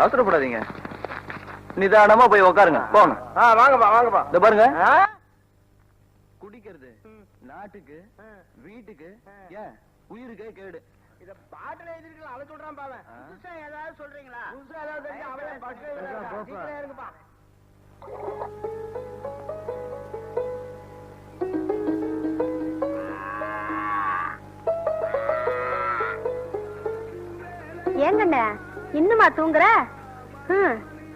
அவசரப்படாதீங்க, நிதானமா போய் உட்காருங்க. போங்க. வாங்கப்பா வாங்கப்பா. இந்த பாருங்க, குடிக்கிறது நாட்டுக்கு வீட்டுக்கு ஏன் உயிருக்கு கேடு. இத பாட்டுல எழுதிருக்கலாம், அவன் சொல்றான் பாவன். புதுசா ஏதாவது சொல்றீங்களா? புதுசா ஏதாவது தெரிஞ்சு அவளே பாட்டு இருக்குப்பா. ஏங்கண்ண இன்னுமா தூங்குற?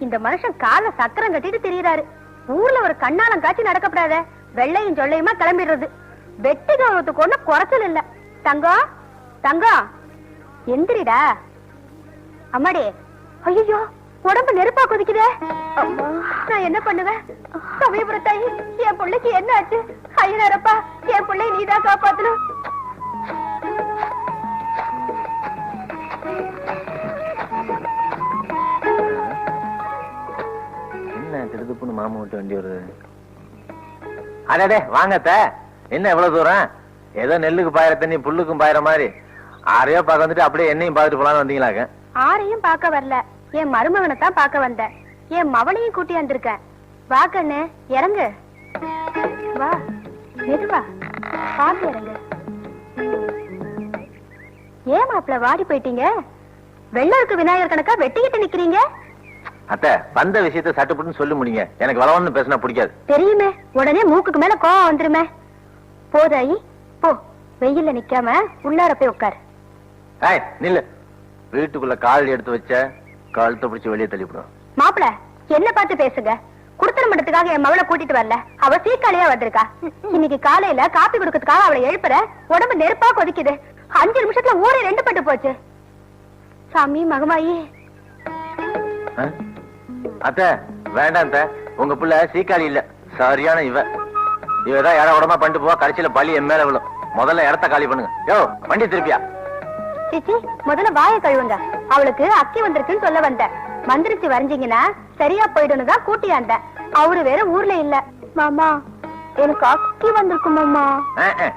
இந்த மனுஷன் கால சக்கரம் கட்டிட்டு திரியறாரு. ஊர்ல ஒரு கண்ணாலம் காட்சி நடக்கப்படாத, வெள்ளையும் சொல்லையுமா கிளம்பிடுறது. வெட்டி கௌரவத்துக்கு ஒண்ணு குறைச்சல் இல்ல. தங்கம் தங்கம் எந்திரிடா. அம்மாடி, ஐயோ உடம்பு நெருப்பா கொதிக்குதே. நான் என்ன பண்ணுவேன்? சமயபுரத்தாயி, என் பிள்ளைக்கு என்ன ஆச்சு? ஐயனாரப்பா, என் பிள்ளை நீதான் காப்பாத்தணும். என்ன திருதுப்புன்னு மாமா விட்டு வண்டி வருது? அடடே வாங்கத்த, என்ன எவ்வளவு தூரம்? ஏதோ நெல்லுக்கு பாயிர தண்ணி புல்லுக்கும் பாயிர மாதிரி ஆரையோ பார்க்க வந்துட்டு அப்படியே என்னையும் பார்த்துட்டு போலான்னு வந்தீங்களாக்க? ஆரையும் பார்க்க வரல, என் மருமகனை தான் பார்க்க வந்தேன். என் மவளையும் கூட்டி வந்திருக்கேன். வா கண்ணு, இறங்கு. வா மெதுவா பார்த்து இறங்கு. ஏன் மாப்பிள்ள வாடி போயிட்டீங்க? வெள்ளருக்கு விநாயகர் கணக்கா வெட்டிக்கிட்டு நிக்கிறீங்க. அத்த, வந்த விஷயத்த சட்டுப்பட்டு சொல்லி முடிங்க. எனக்கு வளவன்னு பேசினா பிடிக்காது. தெரியுமே, உடனே மூக்குக்கு மேல கோவம் வந்துருமே. போதாயி போ, வெயில்ல நிக்காம உள்ளார போய் உட்காரு. நில்லு. வீட்டுக்குள்ள கால் எடுத்து வச்ச கழுத்தை பிடிச்சி வெளியே தள்ளிவிடும். மாப்பிள்ள என்ன பார்த்து பேசுங்க. குடுத்தன மண்டத்துக்காக என் மவளை கூட்டிட்டு வரல, அவ சீக்காளியா வந்திருக்கா. இன்னைக்கு காலையில காப்பி குடுக்கறதுக்காக அவளை எழுப்புற, உடம்பு நெருப்பா கொதிக்குது. 5 நிமிஷத்துல ஊரே 2 பட்டு போச்சு. சாமி மகமாயி. அத்த வேண்டாம், உங்க புள்ள சீக்காளி இல்ல, சரியான இவதான் இட உடம்பா பண்ணிட்டு போவா. கடைசியில பழி என் மேல விழும். முதல்ல இடத்த காலி பண்ணுங்க. யோ வண்டி திருப்பியா? சிச்சி, முதல்ல வாயை கழுவுங்க. அவளுக்கு அக்கி வந்திருக்குன்னு சொல்ல வந்தேன். மந்திரிச்சு வரைஞ்சீங்கன்னா சரியா போயிடுன்னு தான் கூட்டியாண்ட. அவரு வேற ஊர்ல இல்ல. மாமா, எனக்கு அக்கி வந்திருக்கு மாமா.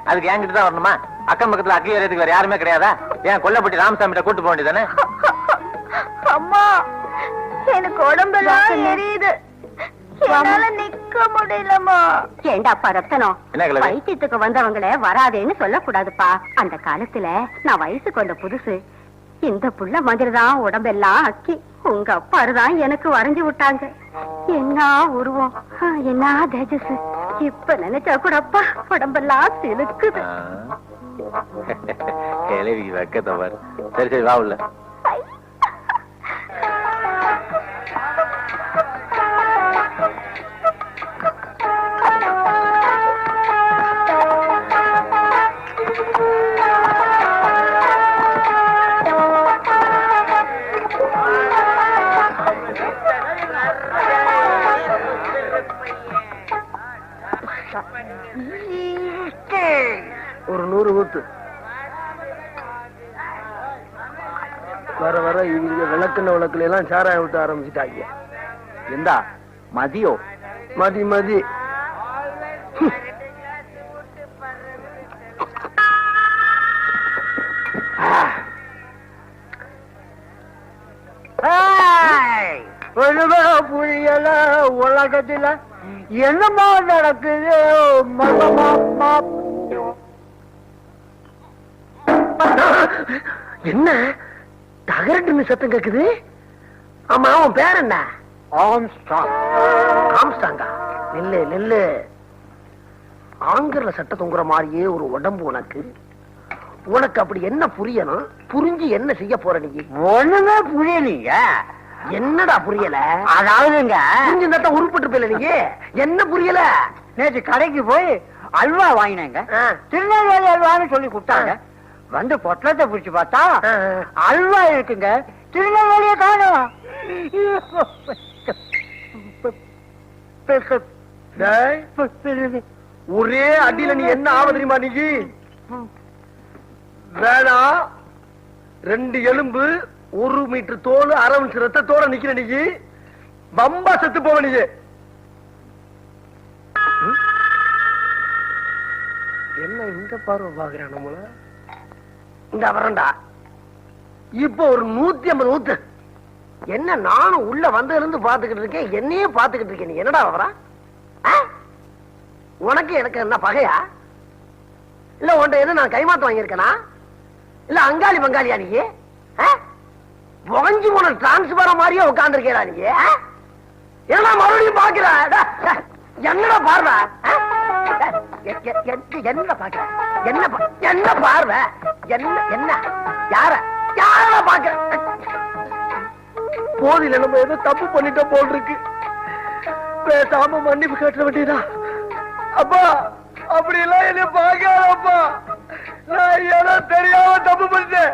அதுக்கு என்கிட்ட தான் வரணுமா? அக்கம் பக்கத்துல அக்கி வரையதுக்கு வேற யாருமே கிடையாதா? ஏன் கொல்லப்பட்டி ராமசாமிட்ட கூட்டு போக வேண்டியதானே? அம்மா, எனக்கு உடம்பெல்லாம் எரியுது, என்னால நிக்க முடியலமா. ஏண்டா பரத்தனம், வைத்தியத்துக்கு வந்தவங்கள வராதேன்னு சொல்லக்கூடாதுப்பா. அந்த காலத்துல நான் வயசுக்கு வந்த புதுசு. இந்த புள்ள மாதிரிதான் உடம்பெல்லாம் அக்கி. உங்க அப்பாருதான் எனக்கு வரைஞ்சு விட்டாங்க. என்ன உருவம், என்ன தேஜஸ். இப்ப நினைச்சா கூட அப்பா உடம்பெல்லாம் சிலுக்குது. கேள்வி வைக்கத்த பாரு. சரி சரி வா உள்ள. ஒரு 100 ஊத்து. வர வர இவங்க விளக்குன விளக்குல எல்லாம் சாராயம் விட்டு ஆரம்பிச்சுட்டாங்க. எந்தா மதியோ? மதி மதி. புரியல உலகத்துல என்னமா நடக்குது? என்ன தகரட்டு சத்தம் கேக்குது? ஆமா, அவன் பேர் என்ன? ஆம்ஸ்ட்ராங். ஆம்ஸ்ட்ராங்கா? நெல்லு நெல்லு. ஆங்கில சட்ட தொங்குற மாதிரியே ஒரு உடம்பு உனக்கு. உனக்கு அப்படி என்ன புரியணும்? புரிஞ்சு என்ன செய்ய போற நீ? ஒண்ணுமே புரியலீங்க. என்னடா புரியல? அதாவதுங்க புரிஞ்சுதான் உருப்பிட்டு போயில. நீங்க என்ன புரியல? நேற்று கடைக்கு போய் அல்வா வாங்கினேங்க. திருநெல்வேலி அல்வான்னு சொல்லி கொடுத்தாங்க. வந்து பொட்டலத்தை பிடிச்சு பார்த்தா அல்வா இருக்குங்க, திருநெல்வேலியை காணோம். ஒரே அடியில நீ என்ன ஆவ தெரியுமா? நீ வேணா 2 எலும்பு 1 மீட்டர் தோல் 1/2 இன்ச் ரத்தத்தோட நிக்கிற நீ பம்பா செத்து போவ. நீ என்ன இந்த பார்வை பாக்குறான் நம்மள? இந்த வரண்டா இப்போ ஒரு 150 ஊத்து. என்ன நானும் உள்ள வந்து இருந்து பாத்துக்கிட்டு இருக்கேன், என்னையே பாத்துக்கிட்டு இருக்கேன். நீ என்னடா வர? உனக்கு எனக்கு என்ன பகையா? இல்ல உன்ட்ட என்ன நான் கைமாத்து வாங்கியிருக்கேனா? இல்ல அங்காளி பங்காளியா நீ? புகஞ்சு போன டிரான்ஸ்பர மாதிரியே உட்கார்ந்துருக்கேடா நீ. என்னடா மறுபடியும் பாக்குற? என்னடா பார்வை? என்ன பாக்குற? என்ன பார்வை? என்ன யார யார பாக்குற? போதில நம்ம ஏதோ தப்பு பண்ணிட்ட போல் இருக்கு. பேசாம மன்னிப்பு கேட்ட வேண்டியதா? அப்பா அப்படி எல்லாம் என்ன பாக்காதப்பா. நான் ஏதோ தெரியாம தப்பு பண்ணிட்டேன்.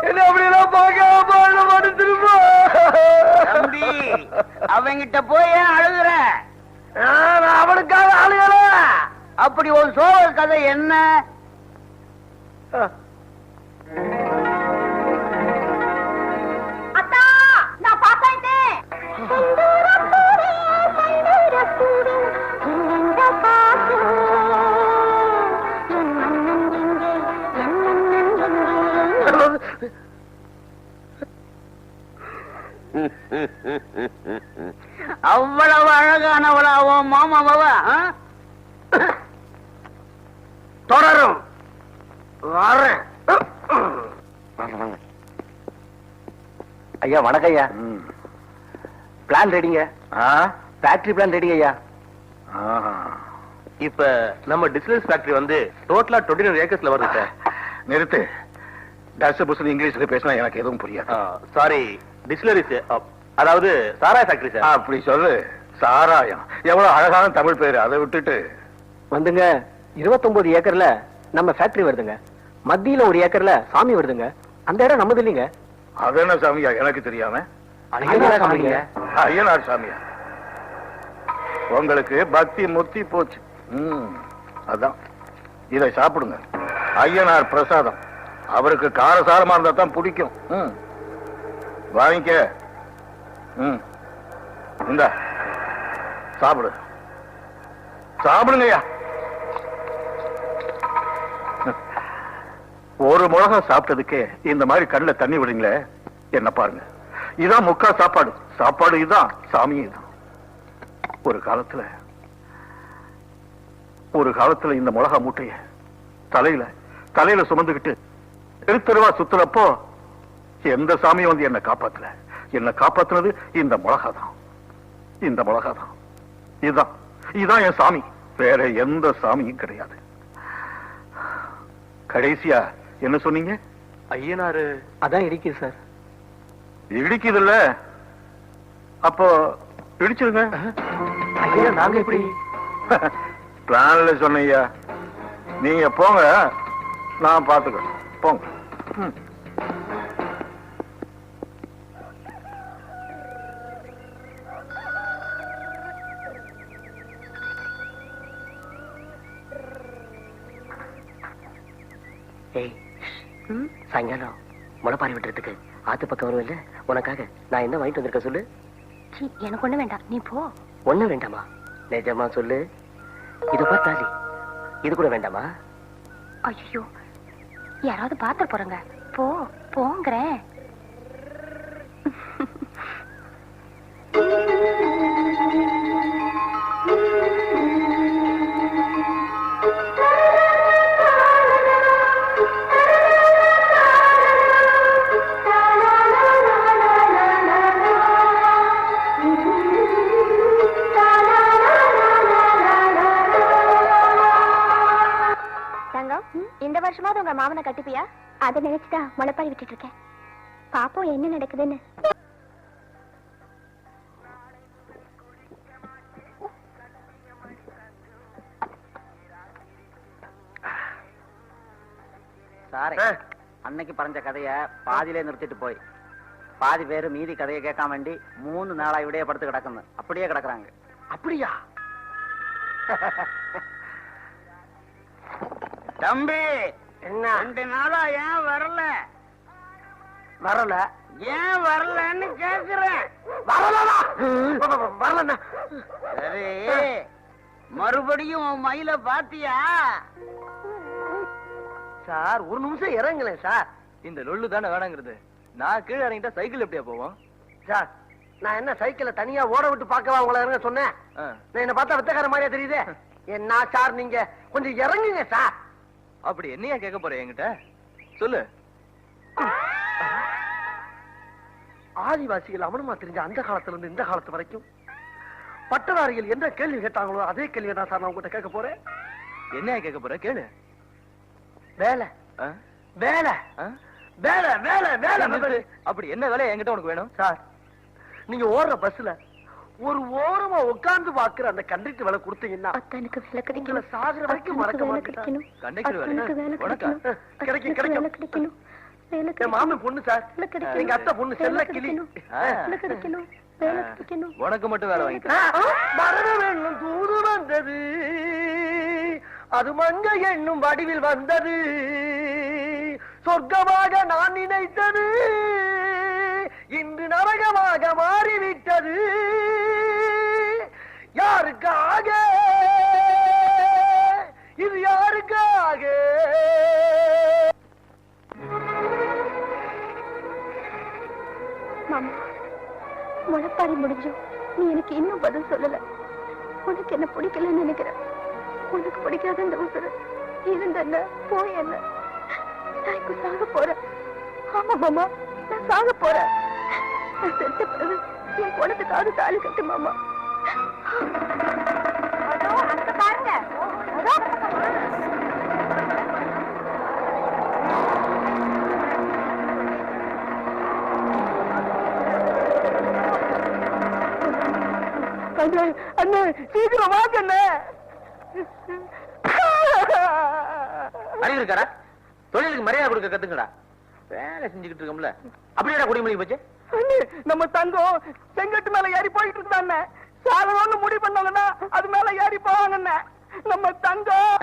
என்ன அப்படி எல்லாம் பாக்காதப்பா. மன்னிச்சிருப்பா. அவங்கிட்ட போய் ஏன் அழுகுற? நான் அவனுக்காக அழுகல. அப்படி ஒரு சோழர் கதை என்ன? அத்தா, நான் பாஸ் ஆயிட்டேன். அவ்வளவு அழகானவளாவோ மாமாவ? தொடரும் வரேன். ஐயா வணக்கம் ஐயா. பிளான் ரெடிங்க. ஃபேக்டரி பிளான் ரெடி ஐயா. இப்ப நம்ம டிஸ்டிலரிஸ் ஃபேக்டரி வந்து டோட்டலா 29 ஏக்கர்ஸ்ல வருது சார். நிறுத்து. டஸ் புஸ் இங்கிலீஷ்ல பேசினா எனக்கு எதுவும் புரியாது. சாரி, டிஸ்டிலரிஸ் அதாவது சாராய ஃபேக்டரி சார். அப்படி சொல்லு. சாராயம் எவ்வளவு அழகான தமிழ் பேரு. அதை விட்டுட்டு வந்துங்க 29 ஏக்கர்ல நம்ம ஃபேக்டரி வருதுங்க. மத்தியில 1 ஏக்கர்ல சாமி வருதுங்க. அந்த இடம் நம்மது இல்லைங்க. அது என்ன சாமியா எனக்கு தெரியாம? ஐயனார் சாமிங்க. ஐயனார் சாமியா? உங்களுக்கு பக்தி முத்தி போச்சு. அதான் இதை சாப்பிடுங்க. ஐயனார் பிரசாதம். அவருக்கு காரசாரமா இருந்தா தான் பிடிக்கும். வாங்கிக்க. இந்த சாப்பிடு. சாப்பிடுங்கய்யா. ஒரு முழகம் சாப்பிட்டதுக்கே இந்த மாதிரி கண்ணுல தண்ணி விடுங்களே. என்ன பாருங்க, இதான் முக்கா சாப்பாடு. சாப்பாடு இதுதான், சாமி இதுதான். ஒரு காலத்துல இந்த மிளகா மூட்டைய தலையில சுமந்துகிட்டு தெருவா சுத்துறப்போ எந்த சாமியும் வந்து என்ன காப்பாத்தல. என்ன காப்பாத்துனது இந்த மிளகாதான். இந்த மிளகாதான். இதுதான் என் சாமி. வேற எந்த சாமியும் கிடையாது. கடைசியா என்ன சொன்னீங்க? ஐயனாரு அதான் இடிக்குது சார். இடிக்குது இல்ல? அப்போ இடிச்சிருங்க. ஐயா நாங்க எப்படி? பிளான்ல சொன்னீங்க. நீங்க போங்க, நான் பாத்துக்கிறேன். போங்க. சாயங்காலம் முளைப்பாரி விட்டுறதுக்கு ஆத்து பக்கம் வரும் இல்ல, உனக்காக நான் என்ன வாங்கிட்டு வந்திருக்க சொல்லு. எனக்கு ஒண்ணு வேண்டாம், நீ போ. ஒண்ணு வேண்டாமா? நிஜமா சொல்லு. இது பார்த்தாலி இது கூட வேண்டாமா? ஐயோ, யாராவது பாத்து போறங்க. போங்கிறேன். இந்த வருஷமாவது உங்க மாமனை கட்டிப்பியா? அதை நினைச்சுதான் முளைப்பாரி விட்டுட்டு இருக்கேன். பாப்போம் என்ன நடக்குதுன்னு. சாரே, அன்னைக்கு பறஞ்ச கதைய பாதியிலே நிறுத்திட்டு போய் பாதி பேரு மீதி கதையை கேட்காம வேண்டி 3 நாளா விடைய படுத்து கிடக்குன்னு அப்படியே கிடக்குறாங்க. அப்படியா? தம்பி, என்ன 2 நாளா ஏன் வரல? ஏன் வரலன்னு கேக்குறேன். வரலண்ணா. சரி, மறுபடியும் உன் மயில பாத்தியா? சார் ஒரு நிமிஷம் இறங்குங்களேன் சார். இந்த லொல்லு தானே வேணாங்கிறது. நான் கீழே இறங்கிட்டா சைக்கிள் எப்படியா போவோம்? சார் நான் என்ன சைக்கிளை தனியா ஓட விட்டு பார்க்கவா உங்களை இறங்க சொன்னேன்? நான் என்ன பார்த்தா வித்தக்கார மாதிரியா தெரியுது? என்ன சார் நீங்க கொஞ்சம் இறங்குங்க சார். அப்படி என்னையா கேட்க போற என்கிட்ட? சொல்லு. ஆதிவாசிகள் அவனுமா தெரிஞ்ச அந்த காலத்துல இருந்து இந்த காலத்து வரைக்கும் பட்டதாரிகள் என்ன கேள்வி கேட்டாங்களோ அதே கேள்வி தான் சார் நான் உங்ககிட்ட கேட்க போறேன். என்னையா கேட்க போற? கேளு. வேலை ஆ? வேலை ஆ? வேலை வேலை வேலை நிறுத்து. அப்படி என்ன வேலை என்கிட்ட உனக்கு வேணும்? சார் நீங்க ஓடுற பஸ்ல ஒரு ஓரமா உட்கார்ந்து பாக்குற அந்த கண்டக்டர் வேலை கொடுத்தீங்கன்னா அத்தனுக்கு வேலை உங்களை கிடைக்கணும். சாகுற வரைக்கும் மறக்க வேலை மாட்டேன். கிடைக்கணும். கண்டக்டர் வேலை அத்தனுக்கு வேலை உனக்கா? கிடைக்கணும். கிடைக்கும், அத்தனுக்கு வேலை கிடைக்கும். கிடைக்கணும். வேலை என் மாமன் பொண்ணு சார், வேலை கிடைக்கணும். எங்க அத்தை பொண்ணு செல்ல வேலை கிளி. கிடைக்கணும். வேலை கிடைக்கணும். வேலை கிடைக்கணும். உனக்கு மட்டும் வேலை வாங்கிக்க. மரண வேணும் தூது வந்தது, அது மங்க என்னும் வடிவில் வந்தது, சொர்க்கமாக நான் நினைத்தது இன்று நரகமாக மாறிவிட்டது. யாருக்காக இது யாருக்காக? மாமா, முளைப்பாரி முடிஞ்சோம். நீ எனக்கு இன்னும் பதில் சொல்லல. உனக்கு என்ன பிடிக்கலன்னு நினைக்கிறேன். உனக்கு பிடிக்காத இந்த உசுறு இருந்த போய் என்ன? நான் இப்ப சாக போறேன். ஆமா மாமா, நான் சாக போறேன். நான் செத்த பிறகு என் குணத்துக்காக தாலி கட்டு மாமா. பாருங்க, அண்ணே சீக்கிரம் வாங்க அண்ணே. அறிவு இருக்காரா? தொழிலுக்கு மரியாதை கொடுக்க கத்துங்கடா. வேலை செஞ்சுக்கிட்டு இருக்கோம்ல, அப்படியே குடிமொழி போச்சு. அண்ணே நம்ம தங்கம் செங்கட்டு மேல ஏறி போயிட்டு இருந்தாண்ணே. சாகணும்னு முடிவு பண்ணாங்கன்னா அது மேல ஏறி போவாங்கண்ணே. நம்ம தங்கம்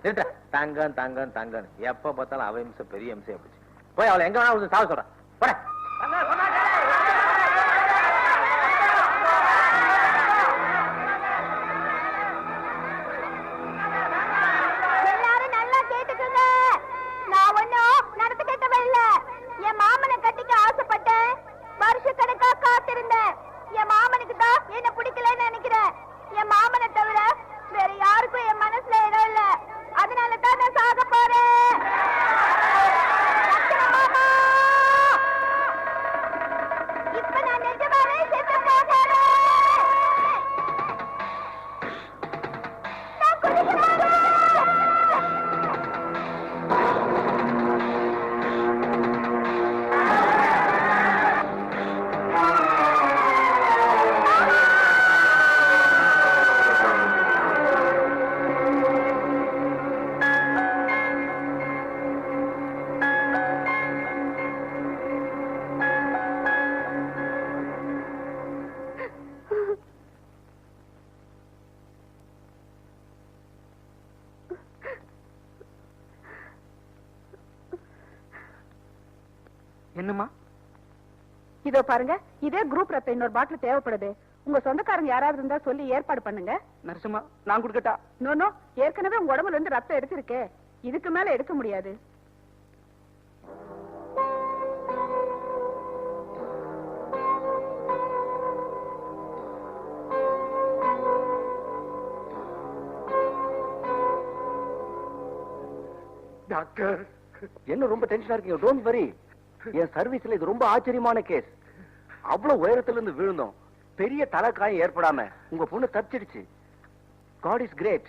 நிறுத்த. தங்கம் தங்கம் தங்கம் எப்ப பார்த்தாலும் அவ இம்சம் பெரிய இம்சையா போச்சு. போய் அவளை எங்க வேணா சாக சொல்றேன். போட. எல்லாரும் நல்லா கேட்டுக்கோங்க. நான் ஒண்ணும் நடத்து கேட்டவ இல்ல. என் மாமனை கட்டிக்க ஆசைப்பட்டேன். வருஷக்கணக்கா காத்திருந்தேன். என் மாமனுக்கு தான் என்ன பிடிக்கலன்னு நினைக்கிறேன். என் மாமனை தவிர வேற யாருக்கும் என் மனசுல இடம் இல்ல. அதனால தான் நான் சாக போறேன். மாமா, இப்ப நான் நிஜமாவே செத்து போகிறேன். நான் குடிக்கிறேன். என்னம்மா? இதோ பாருங்க, இதே குரூப் ரத்த இன்னொரு பாட்டில் தேவைப்படுது. உங்க சொந்தக்காரங்க யாராவது இருந்தா சொல்லி ஏற்பாடு பண்ணுங்க. நரசிம்மா நான் கொடுக்கட்டா? நோ, ஏற்கனவே உங்க உடம்புல இருந்து ரத்தம் எடுத்திருக்கே. இதுக்கு மேல எடுக்க முடியாது. டாக்டர் என்ன ரொம்ப டென்ஷனா இருக்கீங்க? Don't worry. என் சர்வீஸ்ல இது ரொம்ப ஆச்சரியமான கேஸ். அவ்வளவு உயரத்துல இருந்து விழுந்தோம், பெரிய தலைக்காயம் ஏற்படாம உங்க பொண்ணு தப்பிச்சிடுச்சு. God is great.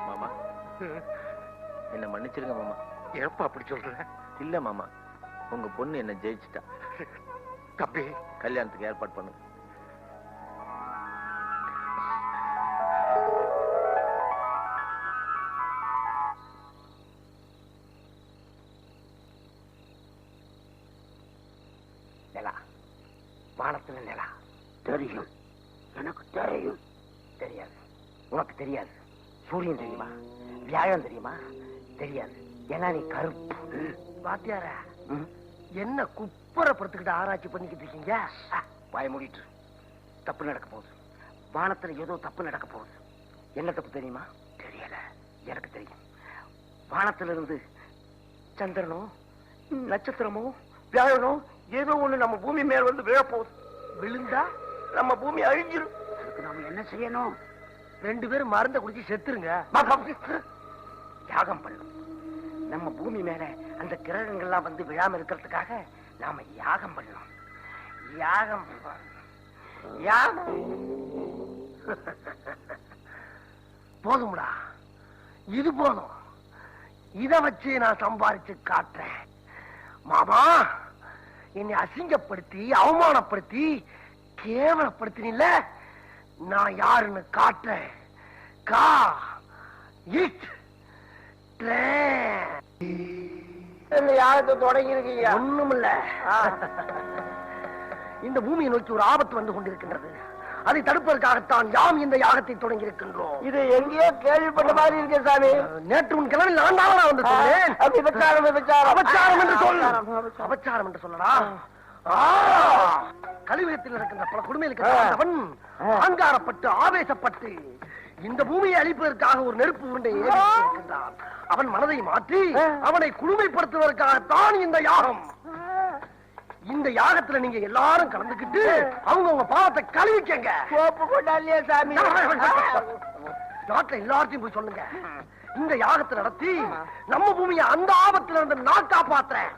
மாமா, என்ன மன்னிச்சிருங்க மாமா. ஏப்பா அப்படி சொல்ற? இல்ல மாமா, உங்க பொண்ணு என்ன ஜெயிச்சுட்டா. தம்பி கல்யாணத்துக்கு ஏற்பாடு பண்ணுங்க. நிலா, வானத்துல நிலா தெரியும். எனக்கு தெரியும். தெரியாது. உனக்கு தெரியாது. சூரியன் தெரியுமா? வியாழம் தெரியுமா? தெரியாது. ஏன்னா நீ கருப்பு. வாத்தியார என்ன குப்புறப்படுத்திக்கிட்டு ஆராய்ச்சி பண்ணிக்கிட்டு இருக்கீங்க? வாய மூடிட்டு. தப்பு நடக்க போகுது. வானத்துல ஏதோ தப்பு நடக்க போகுது. என்ன தப்பு தெரியுமா? தெரியல. எனக்கு தெரியும். வானத்துல இருந்து சந்திரனோ நட்சத்திரமோ வியாழனோ ஏதோ ஒண்ணு நம்ம பூமி மேல வந்து விழப்போகுது. விழுந்தா நம்ம பூமி அழிஞ்சிரும். அதுக்கு நாம என்ன செய்யணும்? 2 பேரும் மருந்த குடிச்சு செத்துருங்க. யாகம் பண்ணும். நம்ம பூமி மேல அந்த கிரகங்கள்லாம் வந்து விழாம இருக்கிறதுக்காக நாம யாகம் பண்ணணும். யாகம் யாகம். போதும்டா, இது போதும். இத வச்சு நான் சம்பாரிச்சு காட்டுறேன். மாமா, என்னை அசிங்கப்படுத்தி அவமானப்படுத்தி கேவலப்படுத்தினில்ல, நான் யாருன்னு காட்டுறேன். கா இட் யாகத்தை தொடங்கி இருக்கீங்க? ஒண்ணுமில்ல. இந்த பூமியை நோக்கி ஒரு ஆபத்து வந்து கொண்டிருக்கின்றது. அதை தடுப்பதற்காகத்தான் யாம் இந்த யாகத்தை தொடங்கி இருக்கின்றோம். இது எங்கேயோ கேள்விப்பட்ட மாதிரி இருக்கு சாமி. நேற்று உன் கிழமை நான் தான் வந்து சொன்னேன். அபச்சாரம் என்று சொல். அபச்சாரம் என்று சொல்லடா. கலியுகத்தில் இருக்கின்ற பல கொடுமைகளுக்கு அவன் அகங்காரப்பட்டு ஆவேசப்பட்டு இந்த பூமியை அழிப்பதற்காக ஒரு நெருப்பு உருண்டை ஏற்படுத்தியிருக்கின்றான். அவன் மனதை மாற்றி அவனை குளுமைப்படுத்துவதற்காகத்தான் இந்த யாகம். இந்த யாகத்துல நீங்க எல்லாரும் கலந்துக்கிட்டு அவங்க பாவத்தை கழுவிக்கங்க. நாட்டுல எல்லாத்தையும் போய் சொல்லுங்க. இந்த யாகத்தை நடத்தி நம்ம பூமியை அந்த ஆபத்துல இருந்து நான் காப்பாத்துறேன்.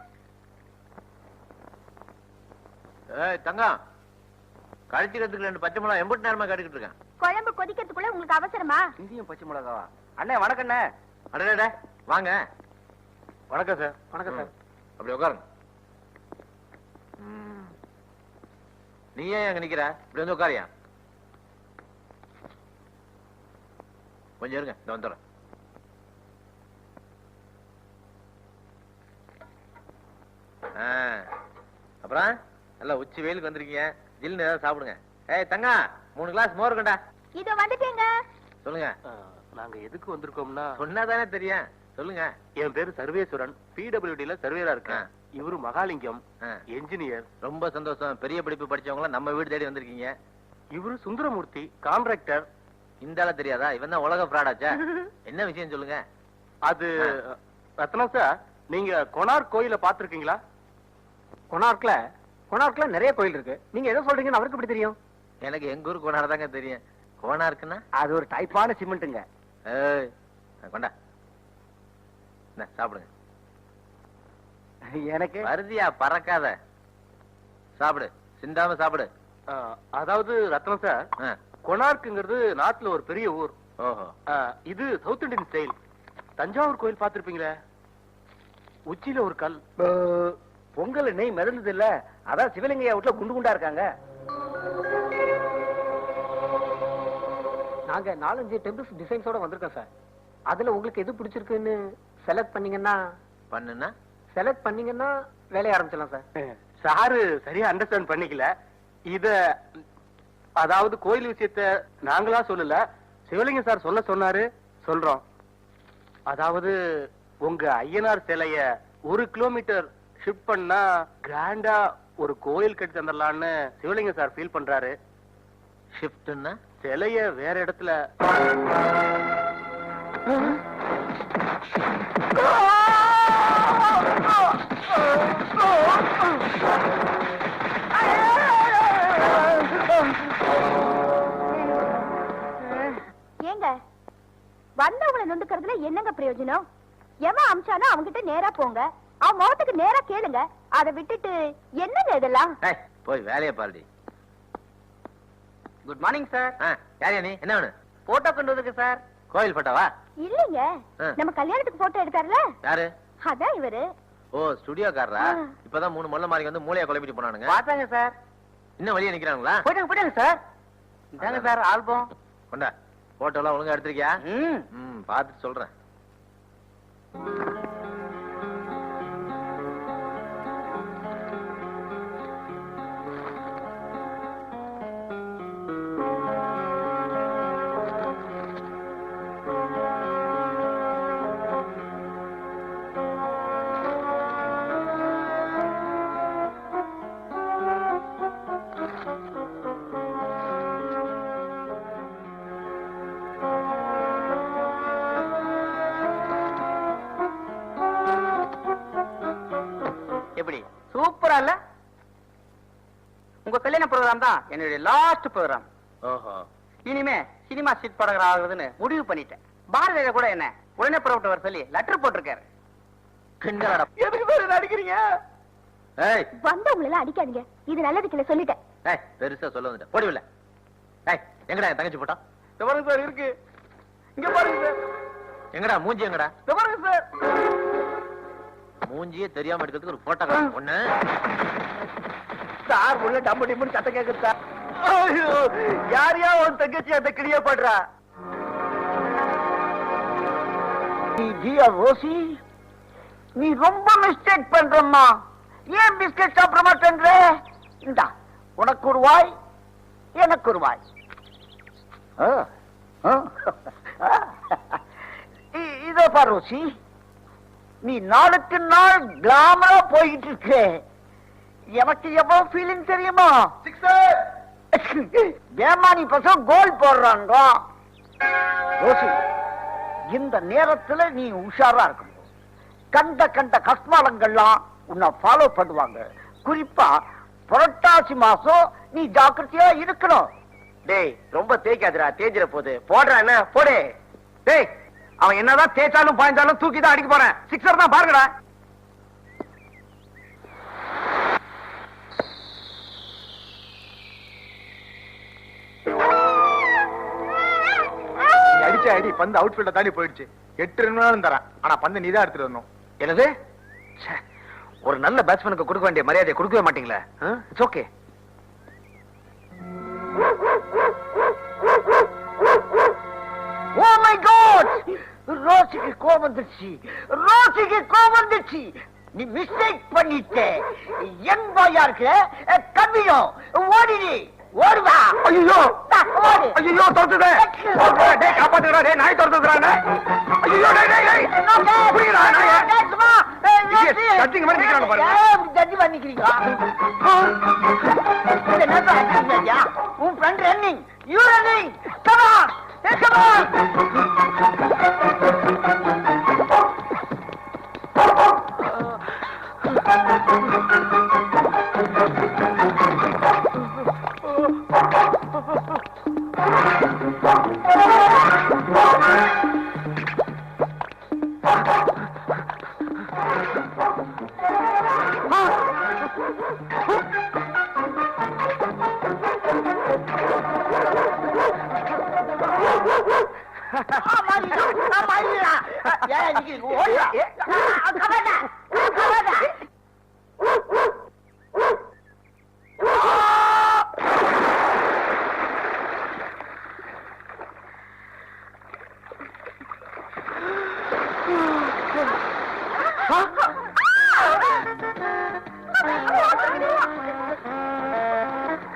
தங்கம், கழிச்சுக்கிறதுக்கு 2 பச்சை மிளகா எம்பட்டு நேரமா கடிக்கிட்டு இருக்கேன். குழம்பு கொதிக்கிறதுக்குள்ள உங்களுக்கு அவசரமா? இந்தியும் பச்சை மிளகாவா? அண்ணே வணக்கம். அண்ணே அடடே, வாங்க. வணக்கம் சார். வணக்கம் சார். அப்படி உட்காருங்க. நீ ஏன் அங்க நிக்கிற? இப்படி வந்து உட்காரியா? கொஞ்சம் இருங்க, இந்த வந்துடுறேன். அப்புறம் நல்லா உச்சி வெயிலுக்கு வந்திருக்கீங்க. ஜில்னு ஏதாவது சாப்பிடுங்க. ஏய் தங்கா, 3 கிளாஸ் மோர் கண்டா. இதோ வந்துட்டீங்க. சொல்லுங்க. நாங்க எதுக்கு வந்திருக்கோம்னா, சொன்னாதானே தெரியும். சொல்லுங்க. என் பேரு சர்வேஸ்வரன், பிடபிள்யூடில சர்வேரா இருக்கேன். இவரு மகாலிங்கம், ஆ. என்ஜினியர். ரொம்ப சந்தோஷம். பெரிய படிப்பு படிச்சவங்கள நம்ம வீடு தேடி வந்திருக்கீங்க. இவரு சுந்தரமூர்த்தி, கான்ட்ராக்டர். இந்த ஆள தெரியாதா? இவன் தான் உலக ஃப்ராடாச்சா? என்ன விஷயம் சொல்லுங்க. அது ரத்னம் சார், நீங்க கொனார்க் கோயில பாத்திருக்கீங்களா? கொனார்க்ல நிறைய கோயில் இருக்கு. நீங்க எதை சொல்றீங்கன்னு அவருக்கு எப்படி தெரியும்? எனக்கு எங்க ஊர் கோனார் தாங்க தெரியும். கோனார்க்குன்னா அது ஒரு டைப்பான சிமெண்ட்டுங்க. ஏய், கொண்டா சாப்பிடுங்க. எனக்கு வருதியா பறக்காத. சாப்பிடு, சிந்தாம சாப்பிடு. அதாவது ரத்னம் சார், கொனார்க்குங்கிறது நாட்டுல ஒரு பெரிய ஊர். ஓஹோ. இது சவுத் இந்தியன் ஸ்டைல். தஞ்சாவூர் கோயில் பாத்திருப்பீங்களே, உச்சியில ஒரு கல். பொங்கல் நெய் மிதந்தது இல்ல, அதான் சிவலிங்கையா வீட்டுல குண்டு குண்டா இருக்காங்க. நாங்க 4-5 டெம்பிள்ஸ் டிசைன்ஸோட வந்திருக்கோம் சார். அதுல உங்களுக்கு எது பிடிச்சிருக்குன்னு செலக்ட் பண்ணீங்கன்னா வேலைய ஆரம்பிச்சலாம் சார். சாரு சரியா அண்டர்ஸ்டாண்ட் பண்ணிக்கல. இத அதாவது கோயில் விஷயத்த நாங்களா சொல்லல, சிவலிங்கம் சார் சொன்னாரு, சொல்றோம். அதாவது உங்க ஐயனார் சிலைய 1 கிலோமீட்டர் ஷிஃப்ட் பண்ணா கிராண்டா ஒரு கோயில் கட்டி தந்துடலான்னு சிவலிங்கம் சார் ஃபீல் பண்றாரு. ஷிஃப்ட்னா சிலைய வேற இடத்துல. ஏங்க வந்தவங்களை நொந்துக்கிறதுல என்னங்க பிரயோஜனம்? எவன் அம்சானோ அவங்கிட்ட நேரா போங்க, அவன் முகத்துக்கு நேரா கேளுங்க. அதை விட்டுட்டு என்னங்க இதெல்லாம்? போய் வேலையை பாருடி. Good morning sir. யாரியா நீ? என்ன வேணும்? போட்டோ கொண்டு வந்திருக்கு சார். கோயில் போட்டோவா? இல்லைங்க, நம்ம கல்யாணத்துக்கு போட்டோ எடுத்தாருல, யாரு? அதான் இவரு. ஓ, ஸ்டுடியோக்காரரா? இப்பதான் 3 மொல்ல மாறி வந்து மூளைய குழப்பிட்டு போனானுங்க. பாத்தாங்க சார். இன்னும் வெளியே நிக்கிறாங்களா? போயிட்டாங்க சார். இதாங்க சார் ஆல்பம். கொண்டா. போட்டோ எல்லாம் ஒழுங்கா எடுத்திருக்கியா? பாத்துட்டு சொல்றேன். உங்க கல்யாண ப்ரோகிராம் தான் என்னுடைய லாஸ்ட் ப்ரோகிராம். ஓஹோ. இனிமே சினிமா சீட் படகர் ஆகுதுன்னு முடிவு பண்ணிட்டேன். பாரதியார் கூட என்ன உடனே புறப்பட்டு வர சொல்லி லெட்டர் போட்டிருக்காரு. கிண்டலடா. எதுக்கு பேர் அடிக்கிறீங்க? ஏய், வந்தவங்களை எல்லாம் அடிக்காதீங்க. இது நல்லதுக்கு இல்ல சொல்லிட்டேன். ஏய், பெருசா சொல்ல வந்துட்டேன். போடுவில்ல. ஏய், எங்கடா என் தங்கச்சி போட்டா? இந்த பாருங்க சார் இருக்கு. இங்க பாருங்க சார். எங்கடா மூஞ்சி எங்கடா? இந்த பாருங்க சார். மூஞ்சியே தெரியாம எடுக்கிறதுக்கு ஒரு போட்டோ காட்டு. ஒண்ணு சார் உள்ள டம்பு டிம்புன்னு சத்தம் கேக்குது சார். ஐயோ, யாரையா உன் தங்கச்சி அந்த கிளிய படுறா? ரோசி, நீ ரொம்ப மிஸ்டேக் பண்றம்மா. ஏன் பிஸ்கட் சாப்பிட மாட்டேன்ற? இந்தா உனக்கு ஒரு வாய், எனக்கு ஒரு வாய். இதோ பாரு ரோசி, நீ நாளுக்கு நாள் கிளாமரா போயிட்டு இருக்க. எனக்கு எவ்வளவு ஃபீலிங் தெரியுமா? ஏமானி பசங்க கோல் போடுறாங்க. ரோசி, இந்த நேரத்துல நீ உஷாரா இருக்கணும். கண்ட கண்ட கஸ்மாலங்கள்லாம் உன்னை ஃபாலோ பண்ணுவாங்க. குறிப்பா புரட்டாசி மாசம் நீ ஜாக்கிரதையா இருக்கணும். டேய் ரொம்ப தேய்க்காதுடா, தேய்ச்சிட போகுது. போடுறா என்ன போடு. டேய் அவன் என்னதான் தேய்ச்சாலும் பாய்ந்தாலும் தூக்கி தான் அடிக்க போறேன். சிக்ஸர் தான் பாருங்கடா. அடிச்ச அடி பந்து அவுட் ஃபீல்ட தாண்டி போயிடுச்சு. 8 ரன் தரேன். ஆனா பந்து நீதான் எடுத்துட்டு வரணும். என்னது? ஒரு நல்ல பேட்ஸ்மேனுக்கு கொடுக்க வேண்டிய மரியாதையை கொடுக்கவே மாட்டீங்களா? It's okay. Oh my god, ரோசிக்கு கோபம் வந்துச்சு. ரோசிக்கு கோபம் வந்துச்சு. நீ மிஸ்டேக் பண்ணிட்ட. என் பாயா இருக்கிற கம்மியும் ஓடிடி. ஓடுவா. ஐயோ ஓடு. ஐயோ தோத்துடே. டேய் காப்பாத்துடா. டேய் நாய் தோத்துறானே. ஐயோ டேய் டேய் டேய். புடிடா நாய். கட்டிங் மாதிரி நிக்கறாங்க பாருங்க. ஜட்ஜி பண்ணிக்கிறீங்களா? இந்த நேரத்துல அடிச்சீங்க. உன் friend running, you running. Come on. Come on.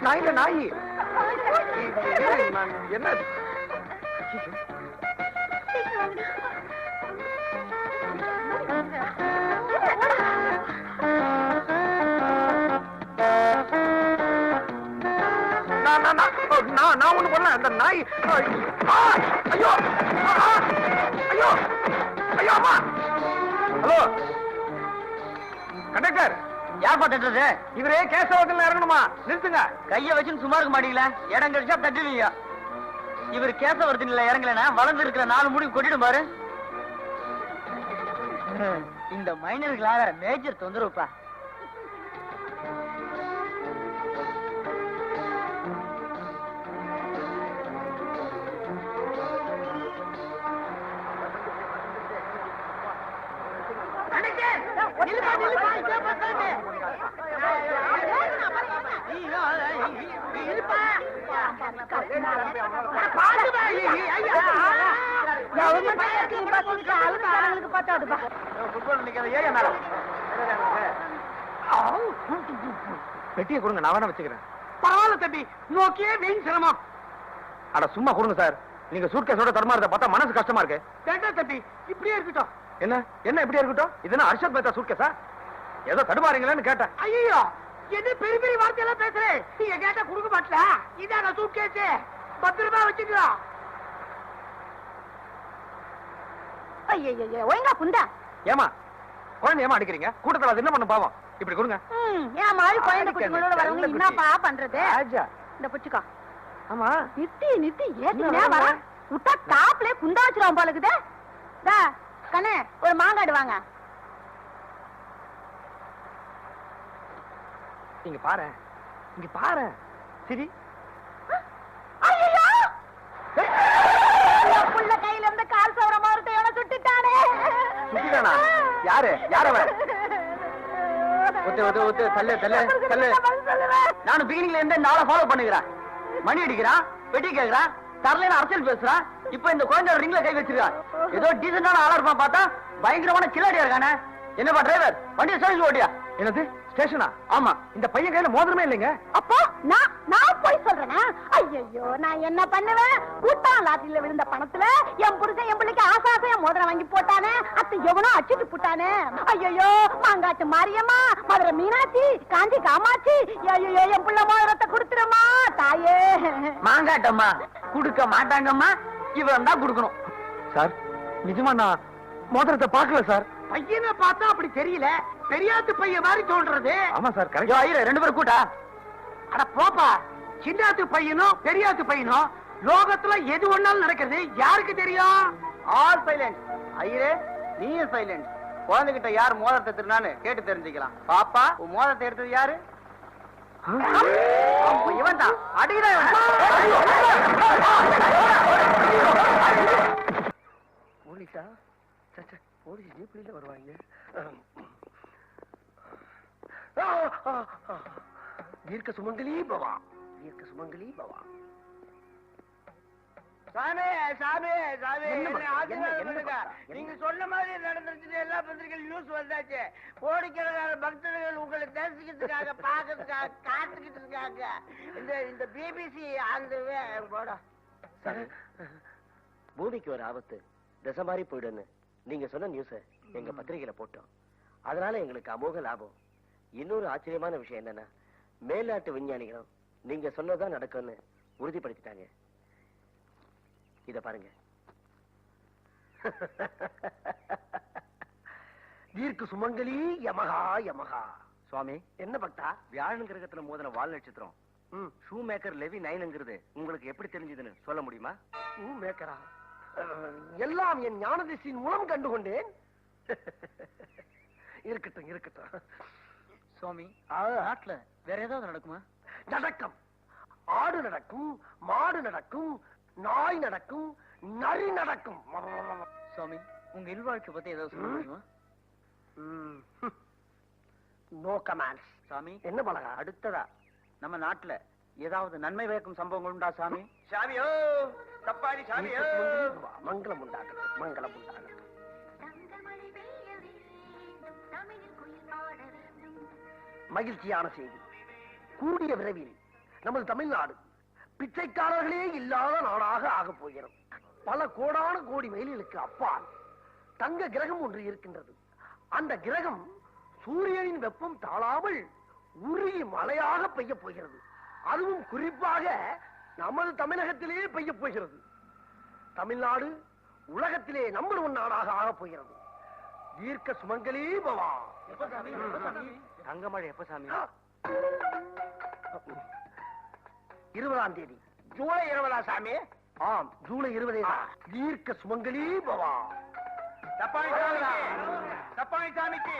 நாயில நாய் என்ன? நான் ஒண்ணு பண்ணல. அந்த நாய் ஐயோ ஐயோ ஐயோ அம்மா. ஹலோ கண்டக்டர், யார் பாத்துட்டு? இவரே கேசவத்தில் இறங்கணுமா? நிறுத்துங்க. கைய வச்சுன்னு சும்மா இருக்க மாட்டீங்களா? இடம் கிடைச்சா தட்டுவீங்க. இவர் கேசவர்த்தினில இறங்கலனா வளர்ந்து இருக்கிற 4 முடி கொட்டிடும் பாரு. இந்த மைனர்களால மேஜர் தொந்தரவுப்பா. பெட்டியை கொடுங்க, நான் வேணா வச்சுக்கிறேன். பரவாயில்ல தம்பி, நோக்கியே வீண் சிரமம். அட சும்மா கொடுங்க சார். நீங்க சூட்கேஸோட தடுமாறத பார்த்தா மனசு கஷ்டமா இருக்கு. வேண்டாம் தம்பி, இப்படியே இருக்கட்டும். என்ன என்ன இப்படியே இருக்கட்டும்? இது என்ன அர்ஷத் மேத்தா சூட்கேஸா? ஏதோ தடுமாறீங்களேன்னு கேட்டேன். ஐயோ, என்ன பெரிய பெரிய வார்த்தையெல்லாம் பேசுறேன். நீங்க கேட்டா கொடுக்க மாட்டல. இதான சூட்கேஸ், பத்திரமா வச்சுக்கலாம். ஐயோ ஒழுங்கா குந்தா. ஏமா குழந்தை ஏமா அடிக்கிறீங்க? கூட்டத்துல அது என்ன பண்ண பாவம்? இப்படி கொடுங்க. ஏன் மாதிரி குழந்தை குட்டிகளோட வரவங்க நல்ல என்னப்பா பண்றது? ராஜா. இந்த புச்சுக்கோ. ஆமா. நிறுத்தி ஏத்தினே வர. விட்டா டாப்ல குண்டா வச்சிருவான் போல இருக்குதே. டா கண்ணே ஒரு மாங்காடு வாங்க. இங்க பாரு. இங்க பாரு. சரி. ஐயோ! புள்ள கையில இருந்து கால் சவர மாறுட்டு எவன சுட்டிட்டானே. சுட்டிட்டானா? யாரு? யார் அவன்? ஒத்து தள்ளு. நானும் பிகினிங்ல இருந்து இந்த ஆளை ஃபாலோ பண்ணுகிறேன். மணி அடிக்கிறான், பெட்டி கேக்குறான், தரலைன்னு அரசியல் பேசுறான். இப்ப இந்த குழந்தை ரிங்ல கை வச்சிருக்கான். ஏதோ டீசென்டான ஆளா இருப்பான் பார்த்தா பயங்கரமான கில்லாடியா இருக்கானே. என்னப்பா டிரைவர், வண்டியை ஸ்டேஷன் ஓட்டியா? என்னது ஸ்டேஷனா? ஆமா. இந்த பையன் கையில மோதிரமே இல்லைங்க. அப்போ நான் போய் சொல்றேனா? ஐயோ நான் என்ன பண்ணுவேன்? கூட்டம் லாட்டில விழுந்த பணத்துல என் புருஷன் என் பிள்ளைக்கு ஆசாசையா மோதிரம் வாங்கி போட்டானே. அத்தை எவனோ அச்சிட்டு போட்டானே. ஐயோ மாங்காட்டு மாரியம்மா, மதுரை மீனாட்சி, காஞ்சி காமாட்சி, ஐயோ என் பிள்ளை மோதிரத்தை கொடுத்துருமா தாயே. மாங்காட்டம்மா குடுக்க மாட்டாங்கம்மா, இவன் தான் குடுக்கணும். சார் நிஜமா நான் மோதிரத்தை பார்க்கல சார். பையனை பார்த்தா அப்படி தெரியல, பெரியாத்து பையன் மாதிரி தோன்றது. ஆமா சார் ஐயோ, கரெக்ட். ஐயரே, ரெண்டு பேரும் கூட்டா. அட போப்பா, சின்னாத்து பையனும் பெரியாத்து பையனும் லோகத்துல எது ஒண்ணாலும் நடக்கிறது யாருக்கு தெரியும்? All silent. ஐயரே நீயும் சைலண்ட். குழந்தைகிட்ட யார் மோதிரத்தை திருநான்னு கேட்டு தெரிஞ்சுக்கலாம். பாப்பா உன் மோதிரத்தை எடுத்தது யாரு? இவன் தான். அடிக்கிறான். போலீஸா? போலீஸ் ஜீப்ல வருவாங்க. தீர்க்க சுமங்கலி பவா, தீர்க்க சுமங்கலி பவா. சாமி சாமி சாமி, நீங்க சொன்ன மாதிரி நடந்துருச்சு. எல்லா பத்திரிகைகள் நியூஸ் வந்தாச்சு. கோடிக்கணக்கான பக்தர்கள் உங்களை தரிசிக்கிறதுக்காக பாக்கிறதுக்காக காத்துக்கிட்டு இருக்காங்க. இந்த பிபிசி அந்த போட பூமிக்கு ஒரு ஆபத்து, திசை மாதிரி போயிடுன்னு நீங்க சொன்ன நியூஸ எங்க பத்திரிகையில போட்டோம். அதனால எங்களுக்கு அமோக லாபம். இன்னொரு ஆச்சரியமான விஷயம் என்னன்னா, மேல்நாட்டு விஞ்ஞானிகளும் நீங்க சொன்னதான் நடக்கும்னு உறுதிப்படுத்திட்டாங்க. இத பாருங்க. தீர்க்க சுமங்கலி யமகா யமகா. சுவாமி என்ன பக்தா? வியாழன் கிரகத்துல மோதின வால் நட்சத்திரம் ஷூ மேக்கர் லெவி 9ங்கிறது உங்களுக்கு எப்படி தெரிஞ்சதுன்னு சொல்ல முடியுமா? ஷூ மேக்கரா? எல்லாம் என் ஞானதிசியின் மூலம் கண்டுகொண்டேன். இருக்கட்டும் இருக்கட்டும். சுவாமி ஆட்ல வேற ஏதாவது நடக்குமா? நடக்கும். ஆடு நடக்கும், மாடு நடக்கும், நாய் நடக்கும், நரி நடக்கும். சுவாமி உங்க இல்வாழ்க்கை பத்தி ஏதாவது சொல்ல முடியுமா? No comments. சாமி என்ன பழகா? அடுத்ததா நம்ம நாட்டுல ஏதாவது நன்மை பயக்கும் சம்பவங்கள் உண்டா சாமி? சாமியோ தப்பாடி சாமியோ. மங்களம் உண்டாகட்டும், மங்களம் உண்டாகட்டும். மகிழ்ச்சியான செய்தி. கூடிய விரைவில் நமது தமிழ்நாடு பிச்சைக்காரர்களே இல்லாத நாடாக ஆகப் போகிறது. பல கோடான கோடி மைல்களுக்கு அப்பால் தங்க கிரகம் ஒன்று இருக்கின்றது. அந்த கிரகம் சூரியனின் வெப்பம் தாழாமல் உருகி மழையாக பெய்ய போகிறது. அதுவும் குறிப்பாக நமது தமிழகத்திலேயே பெய்ய போகிறது. தமிழ்நாடு உலகத்திலே நம்பர் 1 நாடாக ஆகப் போகிறது. தீர்க்க சுமங்கலி பவா. தங்கமழை எப்ப சாமி? 20ஆம் தேதி. ஜூலை 20 சாமி? ஆம், ஜூலை 20. தீர்க்க சுமங்கலி பவா. தப்பாணி சாமிக்கு, தப்பாணி சாமிக்கு,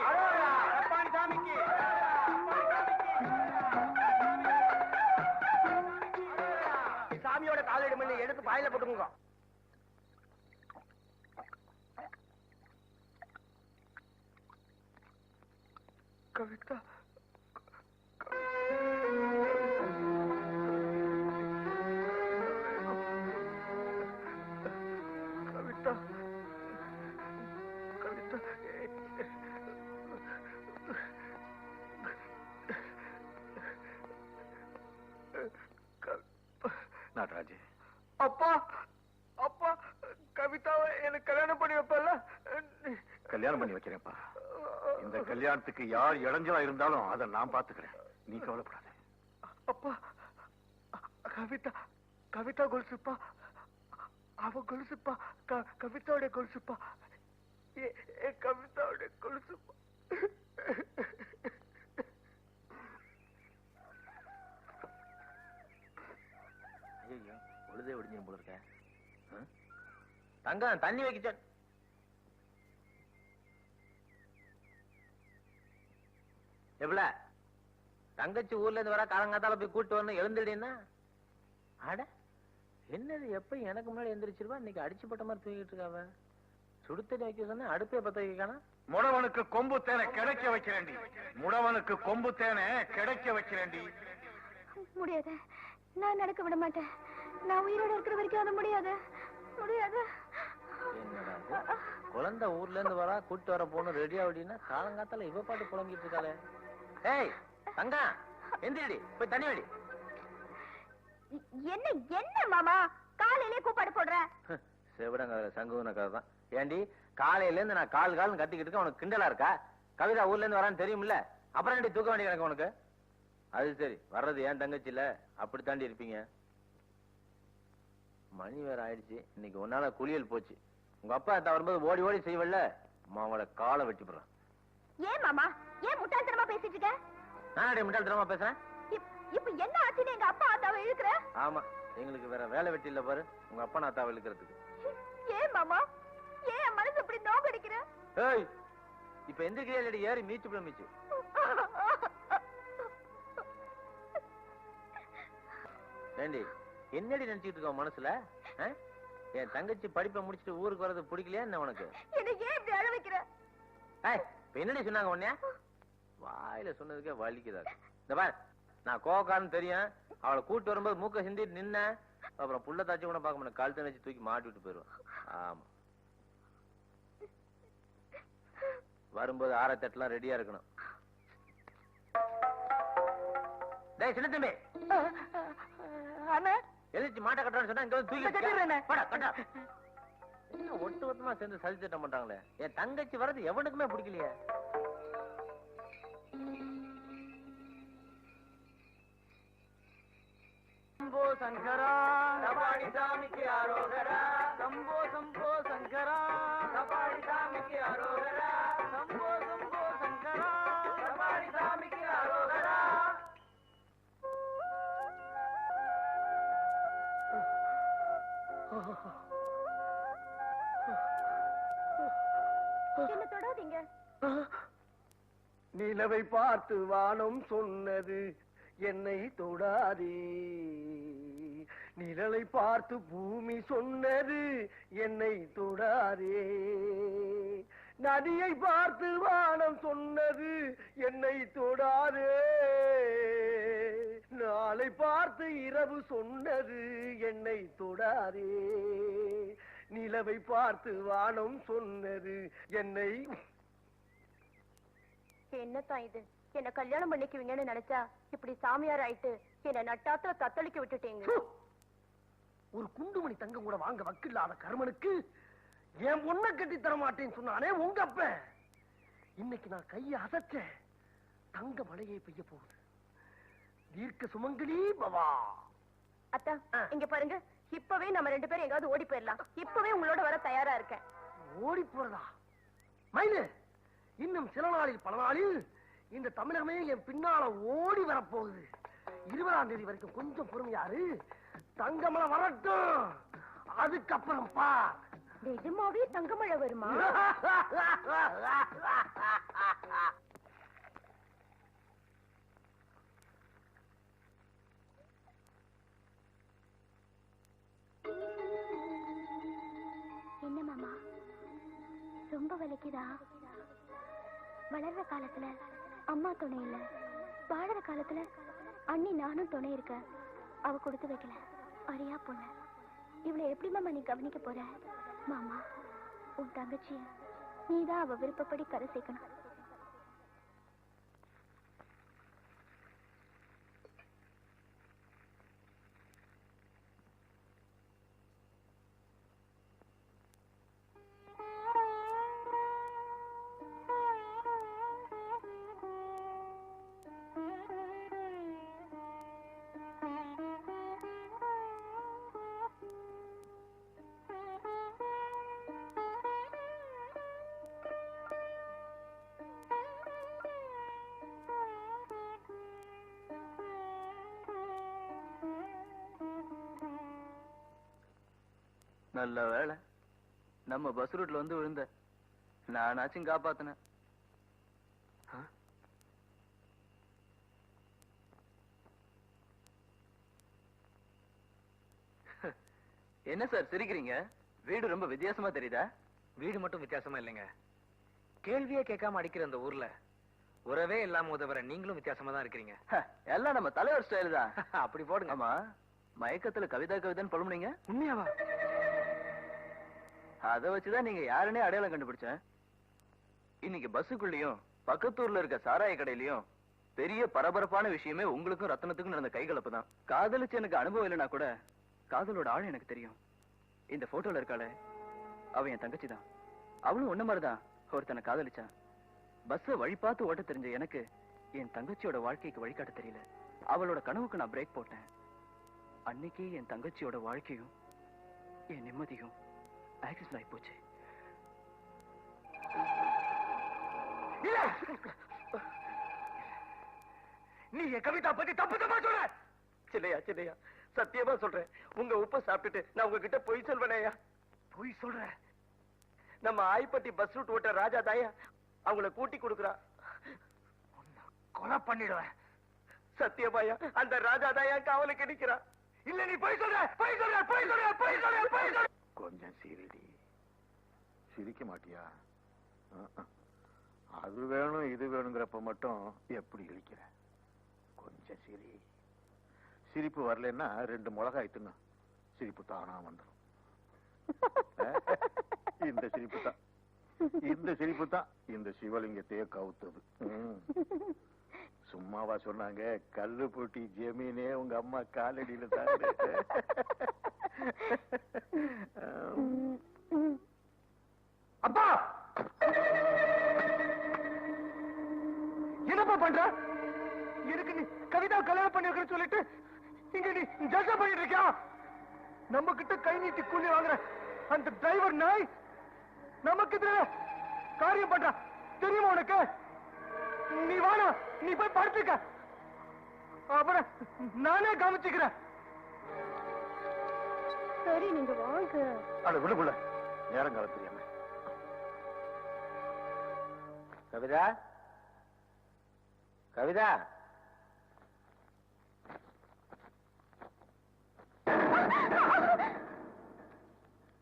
தப்பாணி சாமிக்கு. சாமியோட காலடி மண்ணை எடுத்து பாயில போட்டுங்க. கவிதா கவிதா கவிதா நடராஜே. அப்பா அப்பா, கவிதாவை எனக்கு கல்யாணம் பண்ணி வைப்பல? கல்யாணம் பண்ணி வைக்கிறேன்ப்பா. இந்த கல்யாணத்துக்கு யார் இளைஞரா இருந்தாலும் அதை நான் பாத்துக்கிறேன். நீ கவலைப்படாத. அப்பா கவிதா, கவிதா கொலுசுப்பா, அவ கொலுசுப்பா, கவிதாவுடைய கொலுசுப்பா, கவிதாவுடைய கொலுசுப்பா. ஐயோ பொழுதே விடிஞ்சிரும் போல இருக்க. தங்கம் தண்ணி வைக்க எவ்வள தங்கச்சி ஊர்ல இருந்து வர காலங்காத்தால போய் கூட்டு வரணும் எழுந்துடுன்னா அட என்னது எப்ப எனக்கு முன்னாடி எந்திரிச்சிருவா இன்னைக்கு அடிச்சு போட்ட மாதிரி தூங்கிட்டு இருக்காவ. சுடுத்தண்ணி வைக்க சொன்னா அடுப்பே பத்த வைக்கானா. முடவனுக்கு கொம்பு தேனை கிடைக்க வைக்கிறேன்டி. முடவனுக்கு கொம்பு தேனை கிடைக்க வைக்கிறேன்டி. முடியாது, நான் நடக்க விட மாட்டேன். நான் உயிரோட இருக்கிற வரைக்கும் அது முடியாது, முடியாது. என்னடா குழந்தை ஊர்ல இருந்து வரா கூட்டு வர போகணும் ரெடியா அப்படின்னா காலங்காத்தால இவ பாட்டு புலம்பிட்டு இருக்காளே. ஏய் தங்கா எந்திரடி போய் தண்ணி வெடி. என்ன என்ன மாமா காலையிலே கூப்பாடு போடுற? செவிடங்க சங்குன கதை தான். ஏண்டி காலையில இருந்து நான் கால் கால்னு கத்திக்கிட்டு இருக்கேன், உனக்கு கிண்டலா இருக்கா? கவிதா ஊர்ல இருந்து வரான்னு தெரியுமில்ல, அப்புறம் ஏண்டி தூக்க வேண்டிய எனக்கு உனக்கு? அது சரி, வர்றது ஏன் தங்கச்சி இல்ல, அப்படி தாண்டி இருப்பீங்க. மணி வேற ஆயிடுச்சு, இன்னைக்கு ஒன்னால குளியல் போச்சு. உங்க அப்பா வரும்போது ஓடி ஓடி செய்வல்ல, அவங்கள காலை வெட்டி போடுறான். ஏன் மாமா ஏன் முட்டாள்தனமா பேசிட்டு இருக்க? நான் முட்டாள்தனமா பேசுறேன்? இப்ப என்ன ஆச்சுன்னு எங்க அப்பா ஆத்தாவை இழுக்கிற? ஆமா, எங்களுக்கு வேற வேலை வெட்டி இல்ல பாரு, உங்க அப்பா நாத்தாவை இழுக்கிறதுக்கு. ஏன் மாமா ஏன் மனசு இப்படி நோக்கடிக்கிற? ஏய் இப்ப எந்திரிக்கிறேன் ஏறி மீச்சு போல மீச்சு. ஏண்டி என்னடி நினைச்சிட்டு இருக்க மனசுல? என் தங்கச்சி படிப்பை முடிச்சுட்டு ஊருக்கு வர்றது பிடிக்கலையா என்ன உனக்கு? என்ன ஏன் இப்படி அழ வைக்கிற? இப்ப என்னடி சொன்னாங்க உன்னையா? வாயில சொன்னதுக்கே வலிக்குதா? இந்த பார், நான் கோவக்காரன்னு தெரியும், அவளை கூட்டு வரும்போது மூக்க சிந்திட்டு நின்ன, அப்புறம் புள்ள தாச்சி கூட பார்க்க முடியும், கழுத்தை வச்சு தூக்கி மாட்டி விட்டு போயிருவான். ஆமா, வரும்போது ஆரத்தட்டுலாம் ரெடியா இருக்கணும். டேய் சின்ன தம்பி, எழுச்சி மாட்ட கட்டுறான்னு சொன்னா இங்க வந்து தூக்கி என்ன ஒட்டு ஒட்டுமா சேர்ந்து சதி திட்டம் பண்றாங்களே. என் தங்கச்சி வர்றது எவனுக்குமே பிடிக்கலையே. சம்போ சங்கரா கபாடி சாமிக்கு ஆரோகரா, சம்போ சம்போ சங்கரா கபாடி சாமிக்கு ஆரோகரா, சம்போ சம்போ சங்கரா கபாடி சாமிக்கு ஆரோகரா. என்ன தொடாதீங்க. நிலவை பார்த்து வானம் சொன்னது என்னை தொடாதே, நிழலை பார்த்து பூமி சொன்னது என்னை தொடாதே, நதியை பார்த்து வானம் சொன்னது என்னை தொடாதே, நாளை பார்த்து இரவு சொன்னது என்னை தொடாதே, நிலவை பார்த்து வானம் சொன்னது என்னை. என்னத்தான் இது, என்ன கல்யாணம் பண்ணிக்குவீங்கன்னு நினைச்சா இப்படி சாமியார் ஆயிட்டு என்ன நட்டாத்துல தத்தளிக்க விட்டுட்டீங்க. ஒரு குண்டுமணி தங்கம் கூட வாங்க வக்கில்லாத கர்மனுக்கு என் பொண்ணை கட்டி தர மாட்டேன்னு சொன்னானே உங்க அப்ப. இன்னைக்கு நான் கையை அசைச்சேன், தங்க மழையை பெய்ய போகுது. தீர்க்க சுமங்கலி பவா. அத்தா இங்க பாருங்க, இப்பவே நம்ம 2 பேரும் எங்காவது ஓடி போயிடலாம். இப்பவே உங்களோட வர தயாரா இருக்கேன். ஓடி போறதா மயிலு? இன்னும் சில நாளில் பல நாளில் இந்த தமிழகமே என் பின்னால ஓடி வரப்போகுது. 20ஆம் தேதி வரைக்கும் கொஞ்சம் பொறுமையாரு, தங்கமலை வரட்டும், அதுக்கப்புறம் பார். நிஜமாவே தங்கமழை வருமா? என்ன மாமா ரொம்ப வலிக்குதா? வளர்ற காலத்துல அம்மா துணை இல்ல, வாழற காலத்துல அண்ணி நானும் துணை இருக்க. அவ கொடுத்து வைக்கல, அறியா பொண்ணு. இவளை எப்படி மாமா நீ கவனிக்க போற? மாமா உன் தங்கச்சிய நீதான் அவ விருப்பப்படி கரை சேர்க்கணும். நல்ல வேலை நம்ம பஸ் ரூட்ல வந்து விழுந்த, நானாச்சும் காப்பாத்தினேன். என்ன சார் சிரிக்கிறீங்க? வீடு ரொம்ப வித்தியாசமா தெரியுதா? வீடு மட்டும் வித்தியாசமா இல்லைங்க, கேள்வியே கேட்காம அடிக்கிற அந்த ஊர்ல உறவே இல்லாம உதவுற நீங்களும் வித்தியாசமா தான் இருக்கிறீங்க. எல்லாம் நம்ம தலைவர் ஸ்டைல் தான். அப்படி போடுங்க. ஆமா, மயக்கத்துல கவிதா கவிதைன்னு புலம்புனீங்க. உண்மையாவா? அதை வச்சுதான் நீங்க யாருன்னே அடையாளம் கண்டுபிடிச்சேன். இன்னைக்கு பஸ்ஸுக்குள்ளயும் பக்கத்தூர்ல இருக்க சாராய கடையிலயும் பெரிய பரபரப்பான விஷயமே உங்களுக்கும் ரத்னத்துக்கும் நடந்த கைகலப்பு தான். காதலிச்சு எனக்கு அனுபவம் இல்லைன்னா கூட காதலோட ஆள் எனக்கு தெரியும். இந்த போட்டோல இருக்காளே, அவன் என் தங்கச்சி தான். அவளும் ஒண்ணு மாதிரிதான் ஒருத்தனை காதலிச்சான். பஸ் வழி பார்த்து ஓட்ட தெரிஞ்ச எனக்கு என் தங்கச்சியோட வாழ்க்கைக்கு வழிகாட்ட தெரியல. அவளோட கனவுக்கு நான் பிரேக் போட்டேன். அன்னைக்கு என் தங்கச்சியோட வாழ்க்கையும் என் நிம்மதியும் ஆக்சிடென்ட் ஆகி போச்சு. நீ என் கவிதா பத்தி தப்பு தப்பா சொல்ற. சில்லையா சில்லையா, சத்தியமா சொல்றேன், உங்க உப்பை சாப்பிட்டுட்டு நான் உங்ககிட்ட பொய் சொல்வேனையா? பொய் சொல்ற? நம்ம ஆய்பட்டி பஸ் ரூட் ஓட்ட ராஜா தாயா அவங்கள கூட்டி கொடுக்குறா. கொலை பண்ணிடுவேன். சத்தியமாயா, அந்த ராஜா தாயா காவலுக்கு நிக்கிறா. இல்ல நீ பொய் சொல்ற, பொய் சொல்ற, பொய் சொல்ற, பொய் சொல்ற, பொய் சொல்ற. கொஞ்சம் சிரிடி. சிரிக்க மாட்டியா? அது வேணும் இது வேணுங்கிறப்ப மட்டும் எப்படி இழிக்கிற? கொஞ்சம் சிரி. சிரிப்பு வரலன்னா 2 மிளகாய் தின்னு சிரிப்பு தானா வந்துடும். இந்த சிரிப்பு தான், இந்த சிரிப்பு தான் இந்த சிவலிங்கத்தையே கவுத்தது. சும்மாவா சொன்னாங்க? கல்லு பூட்டி ஜமீனே உங்க அம்மா காலடியில தான். அப்பா என்னப்பா பண்ற? எனக்கு நீ கவிதா கல்யாணம் பண்ணி சொல்லிட்டு இங்க நீ ஜல்சா பண்ணிட்டு இருக்கியா? நம்ம கிட்ட கை நீட்டி கூலி வாங்குற அந்த டிரைவர் நாய் நமக்கு காரியம் பண்ற தெரியுமா உனக்கு? நீ வாடா, நீ போய் படுத்துக்க, அப்புறம் நானே கவனிச்சுக்கிறேன். சரி நீங்க வாங்க. அட விடுபுல நேரம் காலம் தெரியாம. கவிதா, கவிதா,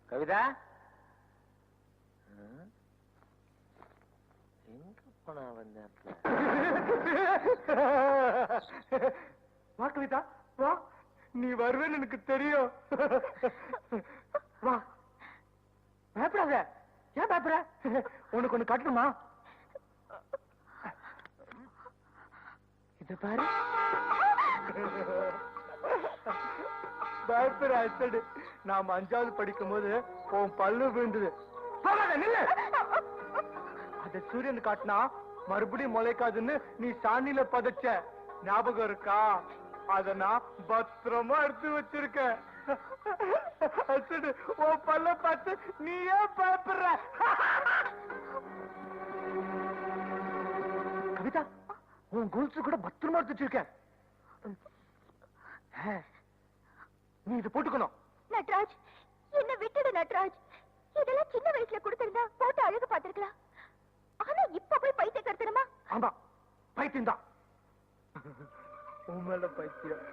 கவிதா, எங்க போனா வந்த? வா கவிதா வா, நீ வருவேன்னு எனக்கு தெரியும். வா, பயப்படாத. ஏன் பயப்படுற? உனக்கு ஒண்ணு காட்டணுமா? இத பாரு. பயப்படுற அசடு. நாம 5வது படிக்கும் போது உன் பல்லு விழுந்தது. அத சூரியன் காட்டினா மறுபடியும் முளைக்காதுன்னு நீ சாணியில பதைச்ச ஞாபகம் இருக்கா? அத நான் பத்திரமா எடுத்து வச்சிருக்க. அசடு, உன் பல்ல பார்த்து நீ ஏன் பயப்படுற? கவிதா, உன் கொலுசு கூட பத்திரமா எடுத்து வச்சிருக்க. நீ இதை போட்டுக்கணும். நட்ராஜ், என்ன விட்டுடு நட்ராஜ். இதெல்லாம் சின்ன வயசுல கொடுத்திருந்தா போட்டு அழகு பார்த்திருக்கலாம். ஆனா இப்ப போய் பைத்தியம் கருத்துருமா? ஆமா, பைத்தியம் தான். உண்மையில பைத்தியம்.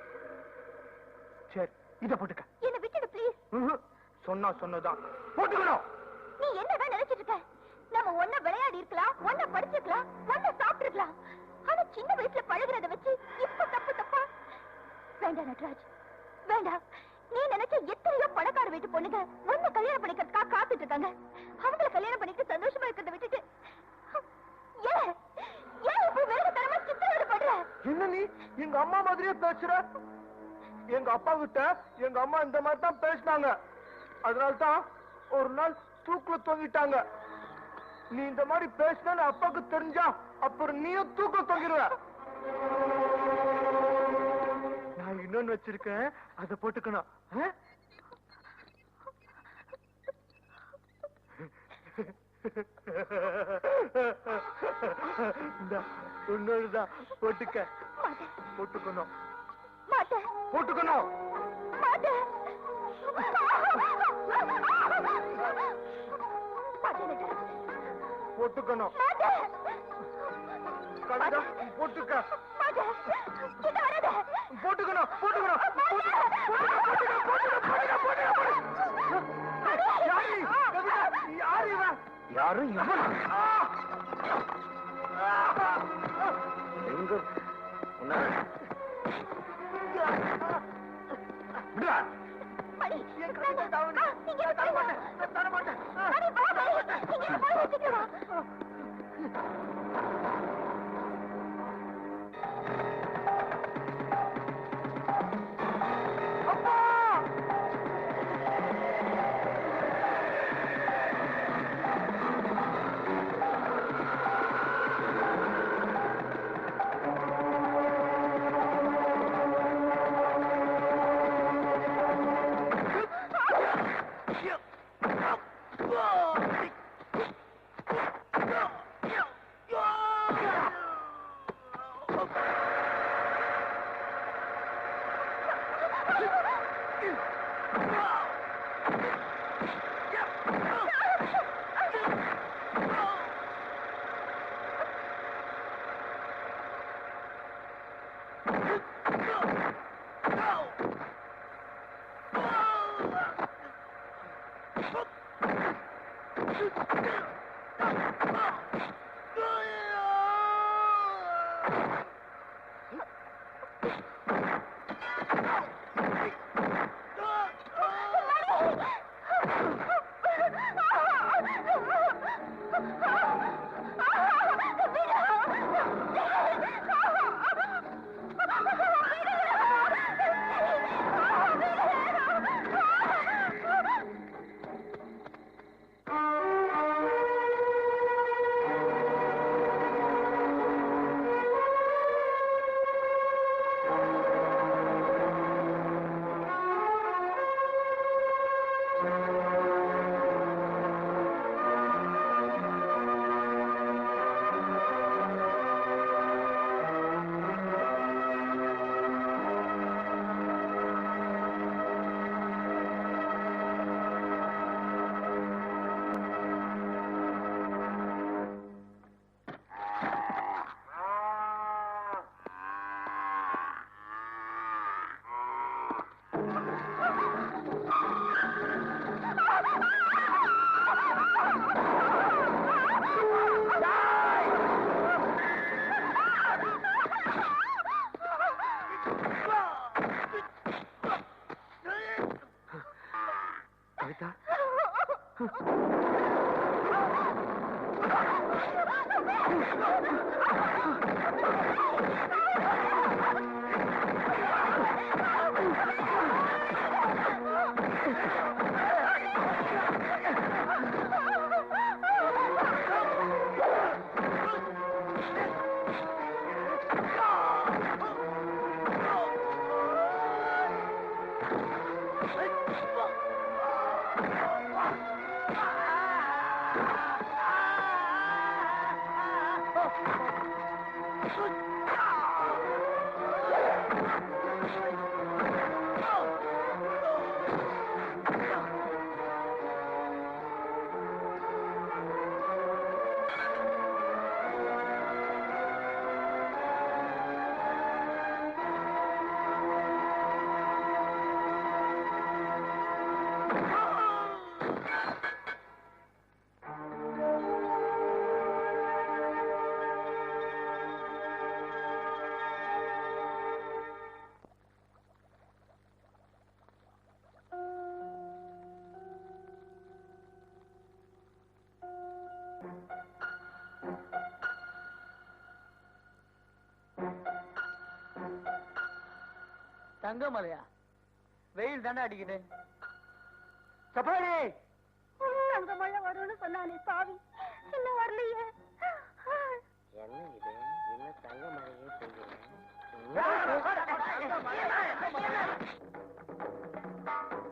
சரி, இத போட்டுக்க. என்ன விட்டுடு ப்ளீஸ். சொன்னதான் போட்டுக்கணும். நீ என்னதான் நினைச்சிட்டு இருக்க? நம்ம ஒண்ணா விளையாடி இருக்கலாம், ஒண்ணா படிச்சிருக்கலாம், ஒண்ணா சாப்பிட்டுருக்கலாம். ஆனா சின்ன வயசுல பழகுறத வச்சு இப்ப தப்பு தப்பா? வேண்டாம் நட்ராஜ், வேண்டாம். நீ நினைச்ச எத்தனையோ பணக்கார வீட்டு பொண்ணுங்க ஒண்ணு கல்யாணம் பண்ணிக்கிறதுக்காக காத்துட்டு இருக்காங்க. அவங்கள கல்யாணம் பண்ணிட்டு சந்தோஷமா இருக்கிறத விட்டுட்டு ஏன் இப்ப வேகத்தனமா சித்திரவதை பண்ற? என்ன நீ எங்க அம்மா மாதிரியே பேசுற? எங்க அப்பா கிட்ட எங்க அம்மா இந்த மாதிரி தான் பேசினாங்க. அதனால்தான் ஒரு நாள் தூக்குல தொங்கிட்டாங்க. நீ இந்த மாதிரி பேசின அப்பாவுக்கு தெரிஞ்சா அப்புறம் நீயும் தூக்குல தொங்கிடுவ. நான் இன்னொன்னு வச்சிருக்கேன், அதை போட்டுக்கணும். இன்னொருதான் போட்டுக்க. போட்டுக்கணும். மாட்டேன், போட்டுக்கணும். மாட்டேன். ஒத்துக்கணும். கவிதா போட்டுக்க. போட்டுக்கணும் போட்டுக்கணும். யாரு இவன்? யாரு இவன்? எங்க தங்கமலையா? வெயில் தானே அடிக்குது. சப்பாரி தங்கமலை வரும்னு சொன்னானே பாவி, இன்னும் வரலையே. என்ன இது? இன்னும் தங்கமலையே செய்கிறேன்.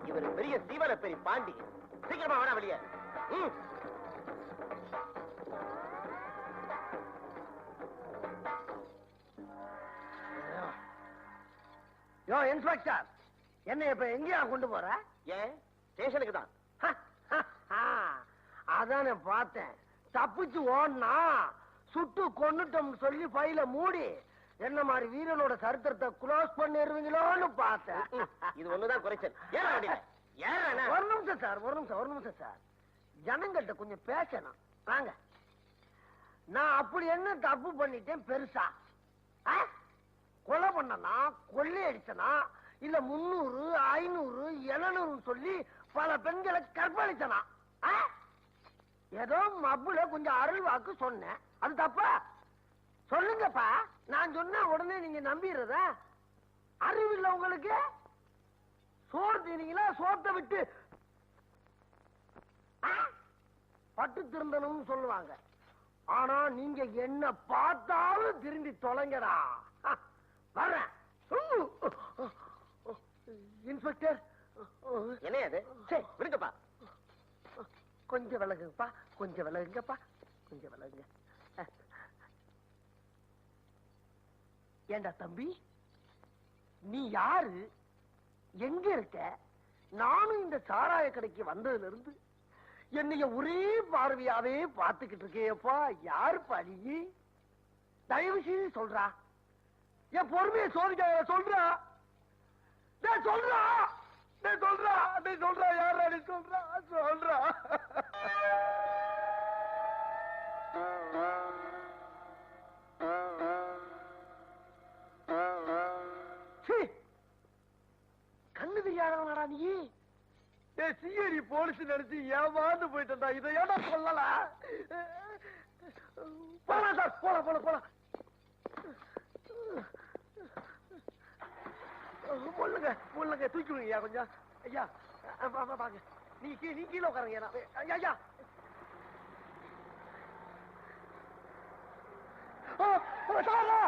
இவர் பெரிய சீவன பெரிய பாண்டி. சீக்கிரமா வேணா வெளியே. யோ இன்ஸ்பெக்டர், என்ன இப்ப எங்கேயா கொண்டு போற? ஏன் ஸ்டேஷனுக்கு தான். அதானே பார்த்தேன். தப்பிச்சு ஓடனா சுட்டு கொன்னுட்டோம்னு சொல்லி ஃபைல மூடி என்ன மாதிரி வீரனோட சரித்திரத்தை க்ளோஸ் பண்ணிடுவீங்களோன்னு பார்த்தேன். இது ஒண்ணுதான் குறைச்சல். ஒரு நிமிஷம் சார், ஒரு நிமிஷம் சார். ஜனங்கள்ட்ட கொஞ்சம் பேசணும். வாங்க. நான் அப்படி என்ன தப்பு பண்ணிட்டேன் பெருசா? கொலை பண்ணனா, கொள்ளை அடிச்சனா, இல்ல 300, 500, 700 சொல்லி பல பெண்களை கற்பழிச்சனா? ஏதோ மப்புல கொஞ்சம் அருள் வாக்கு சொன்னேன். அது தப்பா? சொல்லுங்கப்பா. நான் சொன்ன உடனே நீங்க நம்பிடுறதா? அறிவில்லை உங்களுக்கு? சோறு தீனீங்களா? சோத்தை விட்டு பட்டு திருந்தணும்னு சொல்லுவாங்க. ஆனா நீங்க என்ன பார்த்தாலும் திரும்பி தொலைங்கடா. வர்றேன். இன்ஸ்பெக்டர், என்ன அது? விடுங்கப்பா. கொஞ்சம் விலகுங்கப்பா, கொஞ்சம் விலகுங்கப்பா, கொஞ்சம் விலகுங்க. ஏண்டா தம்பி, நீ யாரு? எங்க இருக்க? நானும் இந்த சாராய கடைக்கு வந்ததுல இருந்து என்னைய ஒரே பார்வையாவே பார்த்துக்கிட்டு இருக்கேப்பா. யாருப்பா நீ? தயவு செய்து சொல்றா. என் பொறுமையை சோதிக்க சொல்றா. சொல்றா, சொல்றா, சொல்றா. யாரா நீ? சொல்றா, சொல்றா. கண்ணு தெரியாதவனாடா நீ? சிஐடி போலீஸ் நினைச்சு ஏமாந்து போயிட்டா. இதை ஏடா சொல்லல? போலாம் சார், போலாம் போலாம் போலாம். முள்ளுங்க முள்ளுங்க தூக்கி விடுங்க கொஞ்சம். ஐயா வாங்க. நீ கீழே உட்காருங்க. ஐயா சாரா.